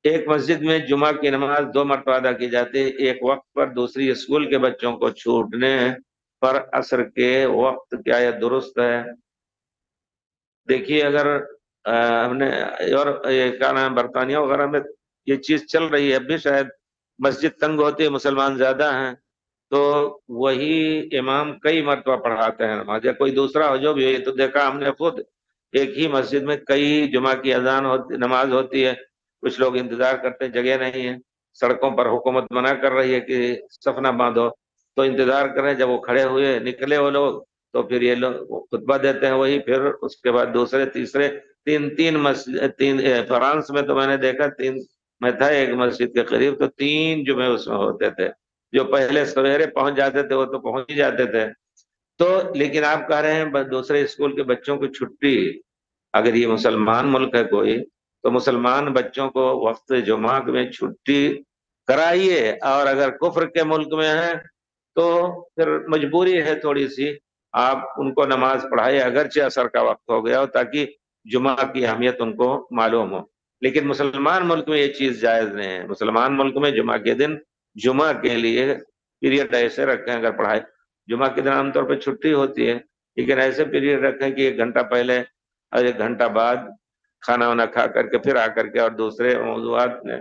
ایک مسجد میں جمعہ کی نماز 2 مرتبہ ادا کی جاتی ہے، ایک وقت پر، دوسری اسکول کے بچوں کو چھوٹنے پر عصر کے وقت، کیا یہ درست ہے؟ دیکھیے اگر ہم نے، اور یہ کیا نام، برطانیہ وغیرہ میں یہ چیز چل رہی ہے، اب بھی شاید مسجد تنگ ہوتی ہے، مسلمان زیادہ ہیں، تو وہی امام کئی مرتبہ پڑھاتے ہیں نماز، یا کوئی دوسرا ہو جو بھی، تو دیکھا ہم نے خود، ایک ہی مسجد میں کئی جمعہ کی اذان ہوتی، نماز ہوتی ہے، کچھ لوگ انتظار کرتے ہیں، جگہ نہیں ہے، سڑکوں پر حکومت منع کر رہی ہے کہ صف نہ باندھو، تو انتظار کر رہے ہیں، جب وہ کھڑے ہوئے نکلے وہ لوگ، تو پھر یہ لوگ خطبہ دیتے ہیں وہی، پھر اس کے بعد دوسرے تیسرے، تین مسجد، فرانس میں تو میں نے دیکھا، میں تھا ایک مسجد کے قریب، تو 3 جمعے اس میں ہوتے تھے، جو پہلے سویرے پہنچ جاتے تھے وہ تو پہنچ ہی جاتے تھے۔ تو لیکن آپ کہہ رہے ہیں دوسرے اسکول کے بچوں کو چھٹی، اگر یہ مسلمان ملک ہے کوئی، تو مسلمان بچوں کو وقت جمعہ میں چھٹی کرائیے، اور اگر کفر کے ملک میں ہے تو پھر مجبوری ہے تھوڑی سی، آپ ان کو نماز پڑھائیے اگرچہ عصر کا وقت ہو گیا ہو، تاکہ جمعہ کی اہمیت ان کو معلوم ہو۔ لیکن مسلمان ملک میں یہ چیز جائز نہیں ہے، مسلمان ملک میں جمعہ کے دن جمعہ کے لیے پیریڈ ایسے رکھیں، اگر پڑھائے جمعہ کے دن عام طور پہ چھٹی ہوتی ہے، لیکن ایسے پیریڈ رکھیں کہ 1 گھنٹہ پہلے اور 1 گھنٹہ بعد کھانا وانا کھا کر کے پھر آ کر کے اور دوسرے موضوعات میں